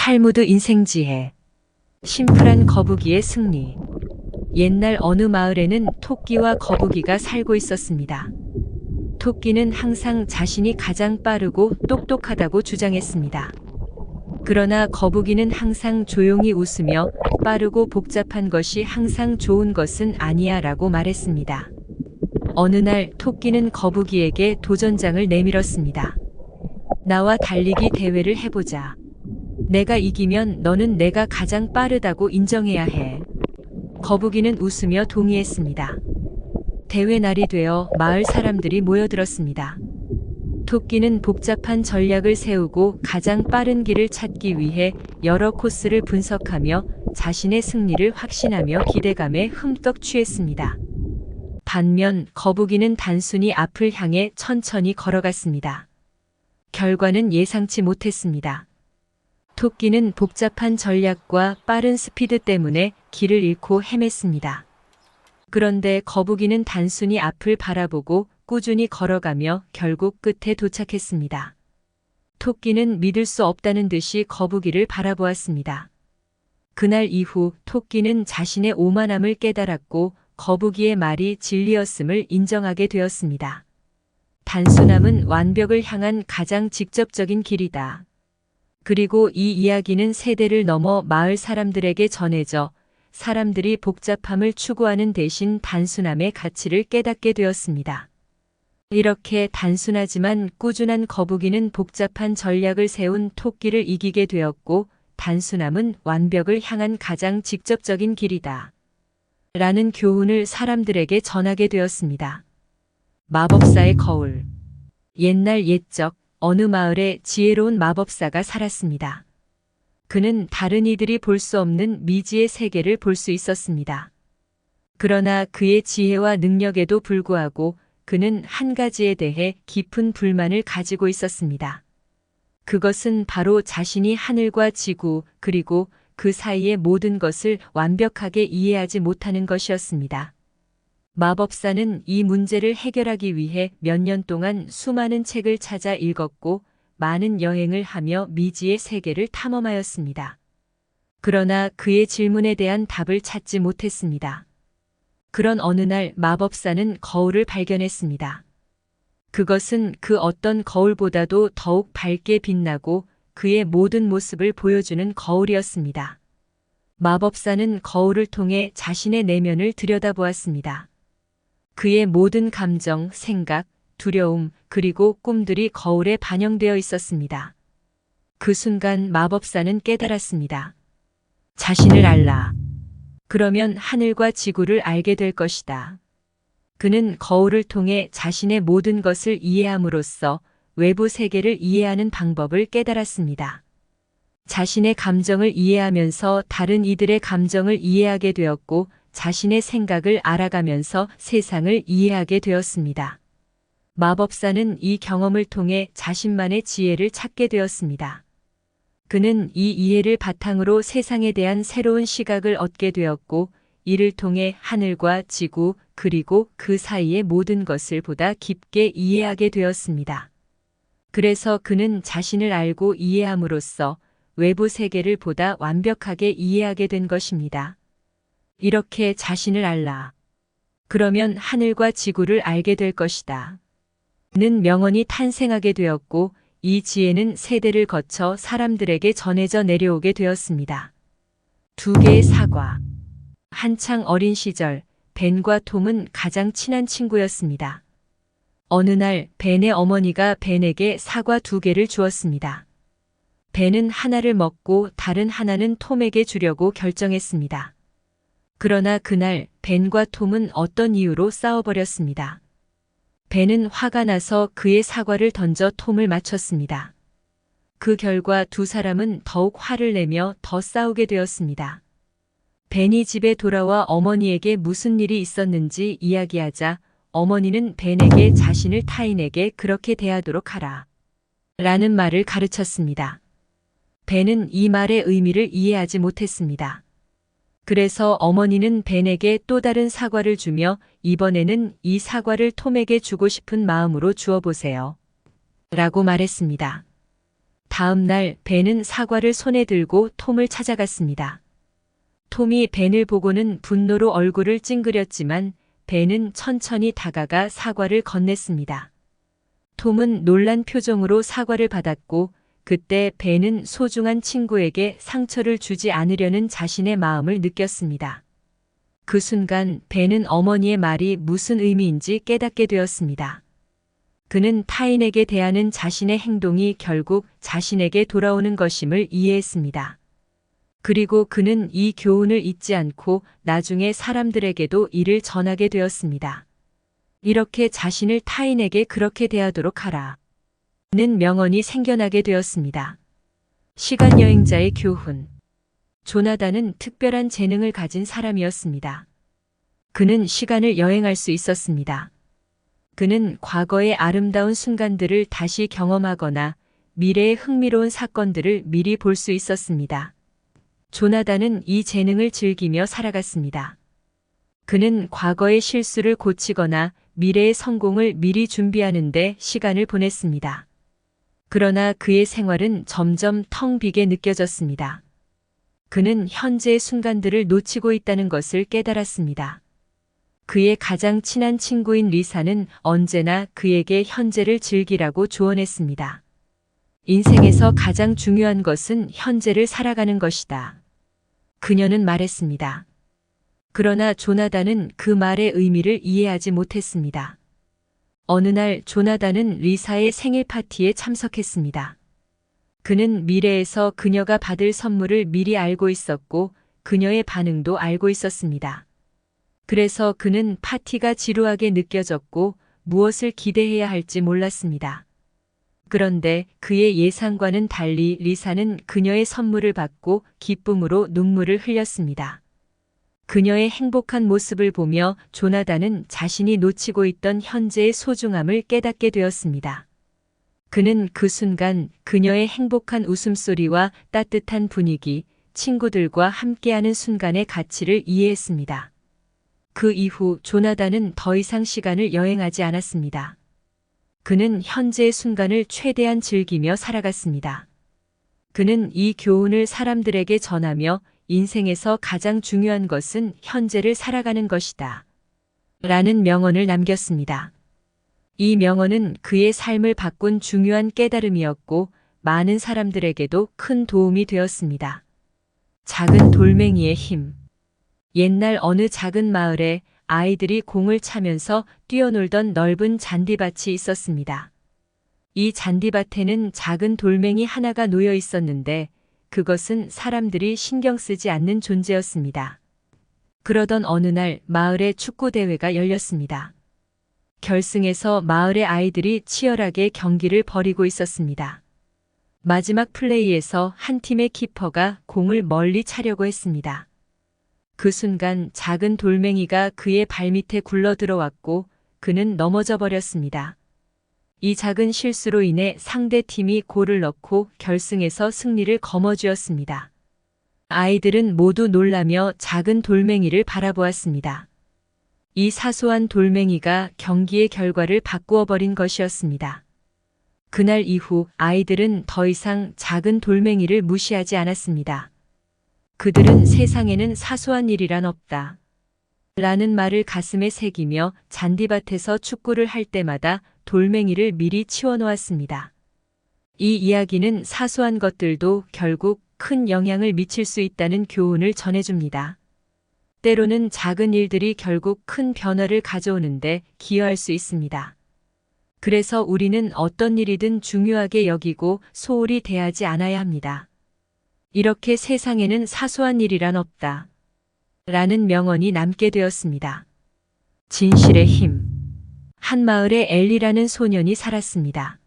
탈무드 인생지혜. 심플한 거북이의 승리. 옛날 어느 마을에는 토끼와 거북이가 살고 있었습니다. 토끼는 항상 자신이 가장 빠르고 똑똑하다고 주장했습니다. 그러나 거북이는 항상 조용히 웃으며 빠르고 복잡한 것이 항상 좋은 것은 아니야 라고 말했습니다. 어느 날 토끼는 거북이에게 도전장을 내밀었습니다. 나와 달리기 대회를 해보자. 내가 이기면 너는 내가 가장 빠르다고 인정해야 해. 거북이는 웃으며 동의했습니다. 대회 날이 되어 마을 사람들이 모여들었습니다. 토끼는 복잡한 전략을 세우고 가장 빠른 길을 찾기 위해 여러 코스를 분석하며 자신의 승리를 확신하며 기대감에 흠뻑 취했습니다. 반면 거북이는 단순히 앞을 향해 천천히 걸어갔습니다. 결과는 예상치 못했습니다. 토끼는 복잡한 전략과 빠른 스피드 때문에 길을 잃고 헤맸습니다. 그런데 거북이는 단순히 앞을 바라보고 꾸준히 걸어가며 결국 끝에 도착했습니다. 토끼는 믿을 수 없다는 듯이 거북이를 바라보았습니다. 그날 이후 토끼는 자신의 오만함을 깨달았고 거북이의 말이 진리였음을 인정하게 되었습니다. 단순함은 완벽을 향한 가장 직접적인 길이다. 그리고 이 이야기는 세대를 넘어 마을 사람들에게 전해져 사람들이 복잡함을 추구하는 대신 단순함의 가치를 깨닫게 되었습니다. 이렇게 단순하지만 꾸준한 거북이는 복잡한 전략을 세운 토끼를 이기게 되었고, 단순함은 완벽을 향한 가장 직접적인 길이다. 라는 교훈을 사람들에게 전하게 되었습니다. 마법사의 거울. 옛날 옛적 어느 마을에 지혜로운 마법사가 살았습니다. 그는 다른 이들이 볼 수 없는 미지의 세계를 볼 수 있었습니다. 그러나 그의 지혜와 능력에도 불구하고 그는 한 가지에 대해 깊은 불만을 가지고 있었습니다. 그것은 바로 자신이 하늘과 지구 그리고 그 사이의 모든 것을 완벽하게 이해하지 못하는 것이었습니다. 마법사는 이 문제를 해결하기 위해 몇 년 동안 수많은 책을 찾아 읽었고 많은 여행을 하며 미지의 세계를 탐험하였습니다. 그러나 그의 질문에 대한 답을 찾지 못했습니다. 그런 어느 날 마법사는 거울을 발견했습니다. 그것은 그 어떤 거울보다도 더욱 밝게 빛나고 그의 모든 모습을 보여주는 거울이었습니다. 마법사는 거울을 통해 자신의 내면을 들여다보았습니다. 그의 모든 감정, 생각, 두려움, 그리고 꿈들이 거울에 반영되어 있었습니다. 그 순간 마법사는 깨달았습니다. 자신을 알라. 그러면 하늘과 지구를 알게 될 것이다. 그는 거울을 통해 자신의 모든 것을 이해함으로써 외부 세계를 이해하는 방법을 깨달았습니다. 자신의 감정을 이해하면서 다른 이들의 감정을 이해하게 되었고, 자신의 생각을 알아가면서 세상을 이해하게 되었습니다. 마법사는 이 경험을 통해 자신만의 지혜를 찾게 되었습니다. 그는 이 이해를 바탕으로 세상에 대한 새로운 시각을 얻게 되었고, 이를 통해 하늘과 지구 그리고 그 사이의 모든 것을 보다 깊게 이해하게 되었습니다. 그래서 그는 자신을 알고 이해함으로써 외부 세계를 보다 완벽하게 이해하게 된 것입니다. 이렇게 자신을 알라. 그러면 하늘과 지구를 알게 될 것이다. 는 명언이 탄생하게 되었고, 이 지혜는 세대를 거쳐 사람들에게 전해져 내려오게 되었습니다. 두 개의 사과. 한창 어린 시절, 벤과 톰은 가장 친한 친구였습니다. 어느 날 벤의 어머니가 벤에게 사과 2개를 주었습니다. 벤은 하나를 먹고 다른 하나는 톰에게 주려고 결정했습니다. 그러나 그날 벤과 톰은 어떤 이유로 싸워버렸습니다. 벤은 화가 나서 그의 사과를 던져 톰을 맞췄습니다. 그 결과 두 사람은 더욱 화를 내며 더 싸우게 되었습니다. 벤이 집에 돌아와 어머니에게 무슨 일이 있었는지 이야기하자 어머니는 벤에게 자신을 타인에게 그렇게 대하도록 하라. 라는 말을 가르쳤습니다. 벤은 이 말의 의미를 이해하지 못했습니다. 그래서 어머니는 벤에게 또 다른 사과를 주며 이번에는 이 사과를 톰에게 주고 싶은 마음으로 주어보세요. 라고 말했습니다. 다음 날 벤은 사과를 손에 들고 톰을 찾아갔습니다. 톰이 벤을 보고는 분노로 얼굴을 찡그렸지만 벤은 천천히 다가가 사과를 건넸습니다. 톰은 놀란 표정으로 사과를 받았고 그때 벤은 소중한 친구에게 상처를 주지 않으려는 자신의 마음을 느꼈습니다. 그 순간 벤은 어머니의 말이 무슨 의미인지 깨닫게 되었습니다. 그는 타인에게 대하는 자신의 행동이 결국 자신에게 돌아오는 것임을 이해했습니다. 그리고 그는 이 교훈을 잊지 않고 나중에 사람들에게도 이를 전하게 되었습니다. 이렇게 자신을 타인에게 그렇게 대하도록 하라. 는 명언이 생겨나게 되었습니다. 시간여행자의 교훈. 조나단은 특별한 재능을 가진 사람이었습니다. 그는 시간을 여행할 수 있었습니다. 그는 과거의 아름다운 순간들을 다시 경험하거나 미래의 흥미로운 사건들을 미리 볼 수 있었습니다. 조나단은 이 재능을 즐기며 살아갔습니다. 그는 과거의 실수를 고치거나 미래의 성공을 미리 준비하는데 시간을 보냈습니다. 그러나 그의 생활은 점점 텅 비게 느껴졌습니다. 그는 현재의 순간들을 놓치고 있다는 것을 깨달았습니다. 그의 가장 친한 친구인 리사는 언제나 그에게 현재를 즐기라고 조언했습니다. 인생에서 가장 중요한 것은 현재를 살아가는 것이다. 그녀는 말했습니다. 그러나 조나단은 그 말의 의미를 이해하지 못했습니다. 어느 날 조나단은 리사의 생일 파티에 참석했습니다. 그는 미래에서 그녀가 받을 선물을 미리 알고 있었고 그녀의 반응도 알고 있었습니다. 그래서 그는 파티가 지루하게 느껴졌고 무엇을 기대해야 할지 몰랐습니다. 그런데 그의 예상과는 달리 리사는 그녀의 선물을 받고 기쁨으로 눈물을 흘렸습니다. 그녀의 행복한 모습을 보며 조나단은 자신이 놓치고 있던 현재의 소중함을 깨닫게 되었습니다. 그는 그 순간 그녀의 행복한 웃음소리와 따뜻한 분위기, 친구들과 함께하는 순간의 가치를 이해했습니다. 그 이후 조나단은 더 이상 시간을 여행하지 않았습니다. 그는 현재의 순간을 최대한 즐기며 살아갔습니다. 그는 이 교훈을 사람들에게 전하며 인생에서 가장 중요한 것은 현재를 살아가는 것이다. 라는 명언을 남겼습니다. 이 명언은 그의 삶을 바꾼 중요한 깨달음이었고 많은 사람들에게도 큰 도움이 되었습니다. 작은 돌멩이의 힘. 옛날 어느 작은 마을에 아이들이 공을 차면서 뛰어놀던 넓은 잔디밭이 있었습니다. 이 잔디밭에는 작은 돌멩이 하나가 놓여 있었는데 그것은 사람들이 신경 쓰지 않는 존재였습니다. 그러던 어느 날 마을의 축구 대회가 열렸습니다. 결승에서 마을의 아이들이 치열하게 경기를 벌이고 있었습니다. 마지막 플레이에서 한 팀의 키퍼가 공을 멀리 차려고 했습니다. 그 순간 작은 돌멩이가 그의 발밑에 굴러 들어왔고 그는 넘어져 버렸습니다. 이 작은 실수로 인해 상대 팀이 골을 넣고 결승에서 승리를 거머쥐었습니다. 아이들은 모두 놀라며 작은 돌멩이를 바라보았습니다. 이 사소한 돌멩이가 경기의 결과를 바꾸어 버린 것이었습니다. 그날 이후 아이들은 더 이상 작은 돌멩이를 무시하지 않았습니다. 그들은 세상에는 사소한 일이란 없다. 라는 말을 가슴에 새기며 잔디밭에서 축구를 할 때마다 돌멩이를 미리 치워놓았습니다. 이 이야기는 사소한 것들도 결국 큰 영향을 미칠 수 있다는 교훈을 전해줍니다. 때로는 작은 일들이 결국 큰 변화를 가져오는데 기여할 수 있습니다. 그래서 우리는 어떤 일이든 중요하게 여기고 소홀히 대하지 않아야 합니다. 이렇게 세상에는 사소한 일이란 없다. 라는 명언이 남게 되었습니다. 진실의 힘. 한 마을에 엘리라는 소년이 살았습니다.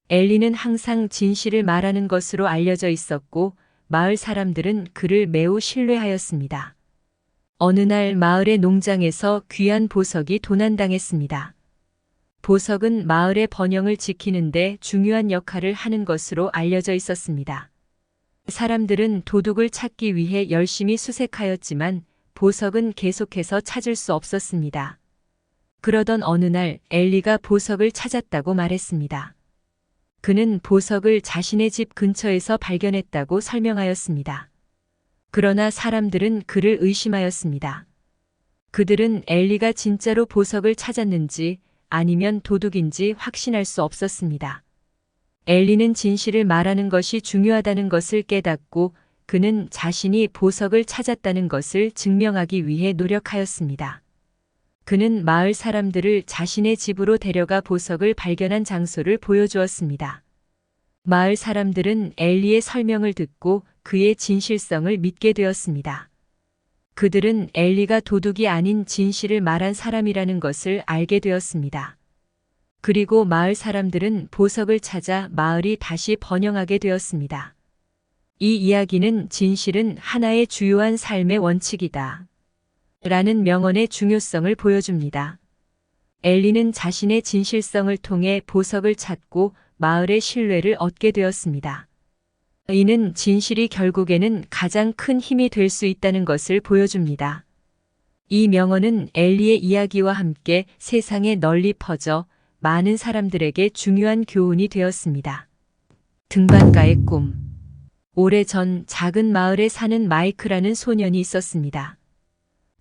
엘리는 항상 진실을 말하는 것으로 알려져 있었고 마을 사람들은 그를 매우 신뢰하였습니다. 어느 날 마을의 농장에서 귀한 보석이 도난당했습니다. 보석은 마을의 번영을 지키는데 중요한 역할을 하는 것으로 알려져 있었습니다. 사람들은 도둑을 찾기 위해 열심히 수색하였지만 보석은 계속해서 찾을 수 없었습니다. 그러던 어느 날 엘리가 보석을 찾았다고 말했습니다. 그는 보석을 자신의 집 근처에서 발견했다고 설명하였습니다. 그러나 사람들은 그를 의심하였습니다. 그들은 엘리가 진짜로 보석을 찾았는지 아니면 도둑인지 확신할 수 없었습니다. 엘리는 진실을 말하는 것이 중요하다는 것을 깨닫고 그는 자신이 보석을 찾았다는 것을 증명하기 위해 노력하였습니다. 그는 마을 사람들을 자신의 집으로 데려가 보석을 발견한 장소를 보여주었습니다. 마을 사람들은 엘리의 설명을 듣고 그의 진실성을 믿게 되었습니다. 그들은 엘리가 도둑이 아닌 진실을 말한 사람이라는 것을 알게 되었습니다. 그리고 마을 사람들은 보석을 찾아 마을이 다시 번영하게 되었습니다. 이 이야기는 진실은 하나의 주요한 삶의 원칙이다. 라는 명언의 중요성을 보여줍니다. 엘리는 자신의 진실성을 통해 보석을 찾고 마을의 신뢰를 얻게 되었습니다. 이는 진실이 결국에는 가장 큰 힘이 될 수 있다는 것을 보여줍니다. 이 명언은 엘리의 이야기와 함께 세상에 널리 퍼져 많은 사람들에게 중요한 교훈이 되었습니다. 등반가의 꿈. 오래전 작은 마을에 사는 마이크라는 소년이 있었습니다.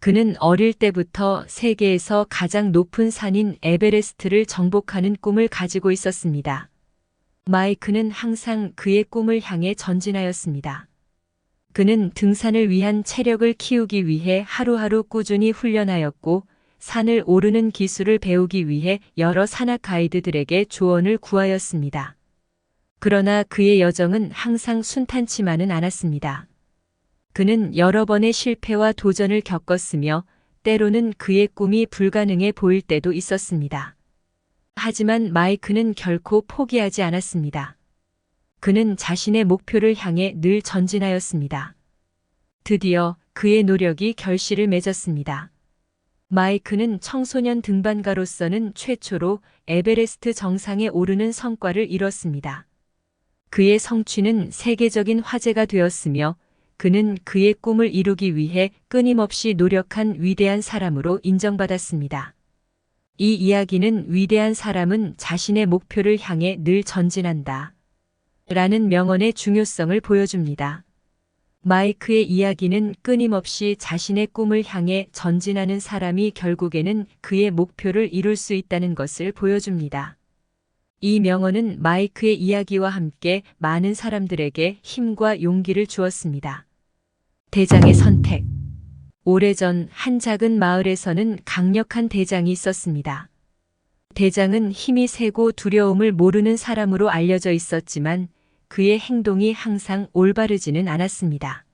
그는 어릴 때부터 세계에서 가장 높은 산인 에베레스트를 정복하는 꿈을 가지고 있었습니다. 마이크는 항상 그의 꿈을 향해 전진하였습니다. 그는 등산을 위한 체력을 키우기 위해 하루하루 꾸준히 훈련하였고 산을 오르는 기술을 배우기 위해 여러 산악 가이드들에게 조언을 구하였습니다. 그러나 그의 여정은 항상 순탄치만은 않았습니다. 그는 여러 번의 실패와 도전을 겪었으며 때로는 그의 꿈이 불가능해 보일 때도 있었습니다. 하지만 마이크는 결코 포기하지 않았습니다. 그는 자신의 목표를 향해 늘 전진하였습니다. 드디어 그의 노력이 결실을 맺었습니다. 마이크는 청소년 등반가로서는 최초로 에베레스트 정상에 오르는 성과를 이뤘습니다. 그의 성취는 세계적인 화제가 되었으며 그는 그의 꿈을 이루기 위해 끊임없이 노력한 위대한 사람으로 인정받았습니다. 이 이야기는 위대한 사람은 자신의 목표를 향해 늘 전진한다. 라는 명언의 중요성을 보여줍니다. 마이크의 이야기는 끊임없이 자신의 꿈을 향해 전진하는 사람이 결국에는 그의 목표를 이룰 수 있다는 것을 보여줍니다. 이 명언은 마이크의 이야기와 함께 많은 사람들에게 힘과 용기를 주었습니다. 대장의 선택. 오래전 한 작은 마을에서는 강력한 대장이 있었습니다. 대장은 힘이 세고 두려움을 모르는 사람으로 알려져 있었지만 그의 행동이 항상 올바르지는 않았습니다.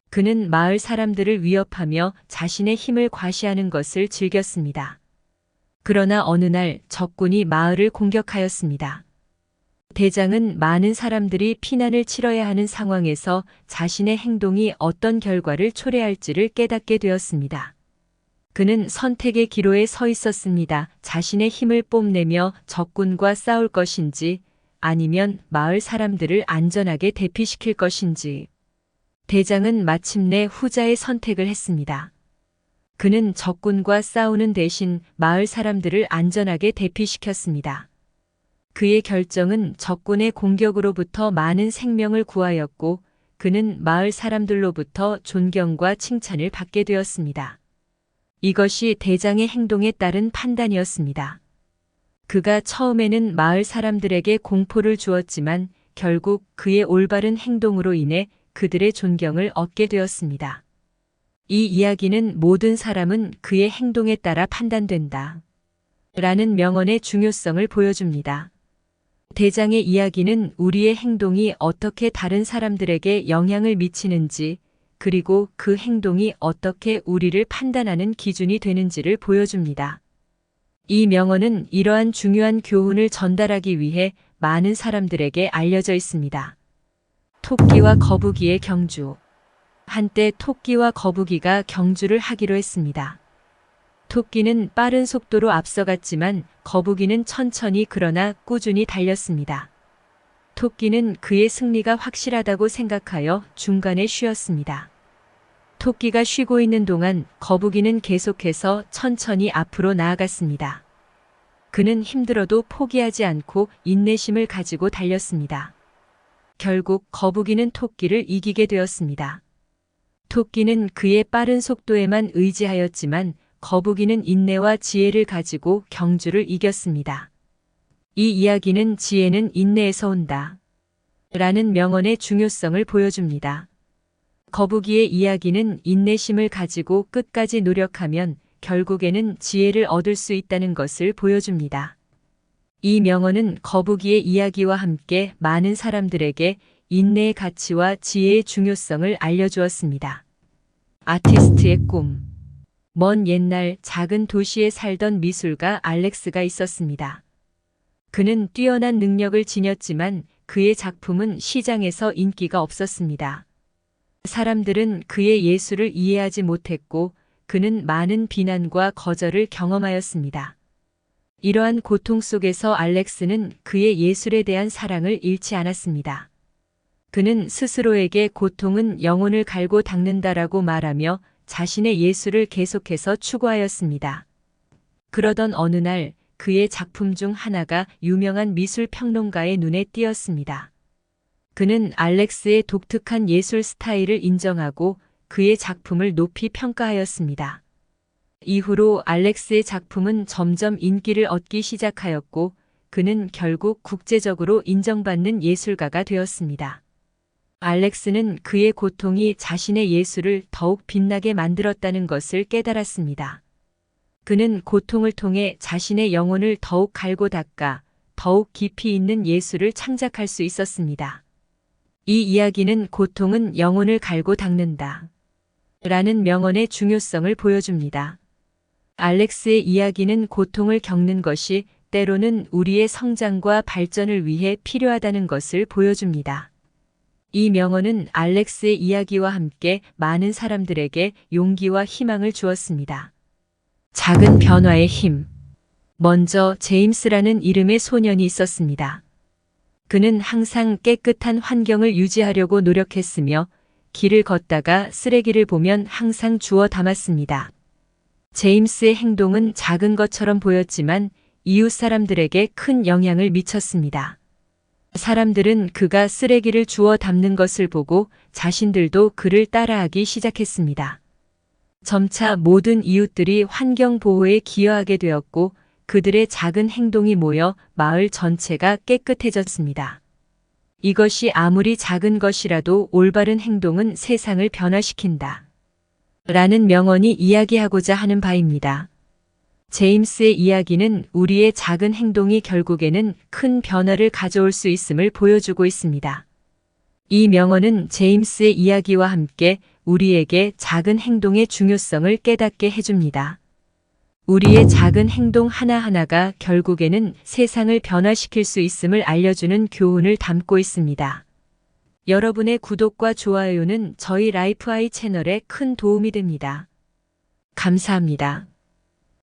그는 마을 사람들을 위협하며 자신의 힘을 과시하는 것을 즐겼습니다. 그러나 어느 날 적군이 마을을 공격하였습니다. 대장은 많은 사람들이 피난을 치러야 하는 상황에서 자신의 행동이 어떤 결과를 초래할지를 깨닫게 되었습니다. 그는 선택의 기로에 서 있었습니다. 자신의 힘을 뽐내며 적군과 싸울 것인지 아니면 마을 사람들을 안전하게 대피시킬 것인지. 대장은 마침내 후자의 선택을 했습니다. 그는 적군과 싸우는 대신 마을 사람들을 안전하게 대피시켰습니다. 그의 결정은 적군의 공격으로부터 많은 생명을 구하였고 그는 마을 사람들로부터 존경과 칭찬을 받게 되었습니다. 이것이 대장의 행동에 따른 판단이었습니다. 그가 처음에는 마을 사람들에게 공포를 주었지만 결국 그의 올바른 행동으로 인해 그들의 존경을 얻게 되었습니다. 이 이야기는 모든 사람은 그의 행동에 따라 판단된다. 라는 명언의 중요성을 보여줍니다. 대장의 이야기는 우리의 행동이 어떻게 다른 사람들에게 영향을 미치는지, 그리고 그 행동이 어떻게 우리를 판단하는 기준이 되는지를 보여줍니다. 이 명언은 이러한 중요한 교훈을 전달하기 위해 많은 사람들에게 알려져 있습니다. 토끼와 거북이의 경주. 한때 토끼와 거북이가 경주를 하기로 했습니다. 토끼는 빠른 속도로 앞서갔지만 거북이는 천천히 그러나 꾸준히 달렸습니다. 토끼는 그의 승리가 확실하다고 생각하여 중간에 쉬었습니다. 토끼가 쉬고 있는 동안 거북이는 계속해서 천천히 앞으로 나아갔습니다. 그는 힘들어도 포기하지 않고 인내심을 가지고 달렸습니다. 결국 거북이는 토끼를 이기게 되었습니다. 토끼는 그의 빠른 속도에만 의지하였지만 거북이는 인내와 지혜를 가지고 경주를 이겼습니다. 이 이야기는 지혜는 인내에서 온다. 라는 명언의 중요성을 보여줍니다. 거북이의 이야기는 인내심을 가지고 끝까지 노력하면 결국에는 지혜를 얻을 수 있다는 것을 보여줍니다. 이 명언은 거북이의 이야기와 함께 많은 사람들에게 인내의 가치와 지혜의 중요성을 알려주었습니다. 아티스트의 꿈. 먼 옛날 작은 도시에 살던 미술가 알렉스가 있었습니다. 그는 뛰어난 능력을 지녔지만 그의 작품은 시장에서 인기가 없었습니다. 사람들은 그의 예술을 이해하지 못했고 그는 많은 비난과 거절을 경험하였습니다. 이러한 고통 속에서 알렉스는 그의 예술에 대한 사랑을 잃지 않았습니다. 그는 스스로에게 고통은 영혼을 갈고 닦는다라고 말하며 자신의 예술을 계속해서 추구하였습니다. 그러던 어느 날 그의 작품 중 하나가 유명한 미술 평론가의 눈에 띄었습니다. 그는 알렉스의 독특한 예술 스타일을 인정하고 그의 작품을 높이 평가하였습니다. 이후로 알렉스의 작품은 점점 인기를 얻기 시작하였고 그는 결국 국제적으로 인정받는 예술가가 되었습니다. 알렉스는 그의 고통이 자신의 예술을 더욱 빛나게 만들었다는 것을 깨달았습니다. 그는 고통을 통해 자신의 영혼을 더욱 갈고 닦아 더욱 깊이 있는 예술을 창작할 수 있었습니다. 이 이야기는 고통은 영혼을 갈고 닦는다. 라는 명언의 중요성을 보여줍니다. 알렉스의 이야기는 고통을 겪는 것이 때로는 우리의 성장과 발전을 위해 필요하다는 것을 보여줍니다. 이 명언은 알렉스의 이야기와 함께 많은 사람들에게 용기와 희망을 주었습니다. 작은 변화의 힘. 먼저 제임스라는 이름의 소년이 있었습니다. 그는 항상 깨끗한 환경을 유지하려고 노력했으며 길을 걷다가 쓰레기를 보면 항상 주워 담았습니다. 제임스의 행동은 작은 것처럼 보였지만 이웃 사람들에게 큰 영향을 미쳤습니다. 사람들은 그가 쓰레기를 주워 담는 것을 보고 자신들도 그를 따라하기 시작했습니다. 점차 모든 이웃들이 환경 보호에 기여하게 되었고 그들의 작은 행동이 모여 마을 전체가 깨끗해졌습니다. 이것이 아무리 작은 것이라도 올바른 행동은 세상을 변화시킨다. 라는 명언이 이야기하고자 하는 바입니다. 제임스의 이야기는 우리의 작은 행동이 결국에는 큰 변화를 가져올 수 있음을 보여주고 있습니다. 이 명언은 제임스의 이야기와 함께 우리에게 작은 행동의 중요성을 깨닫게 해줍니다. 우리의 작은 행동 하나하나가 결국에는 세상을 변화시킬 수 있음을 알려주는 교훈을 담고 있습니다. 여러분의 구독과 좋아요는 저희 라이프아이 채널에 큰 도움이 됩니다. 감사합니다.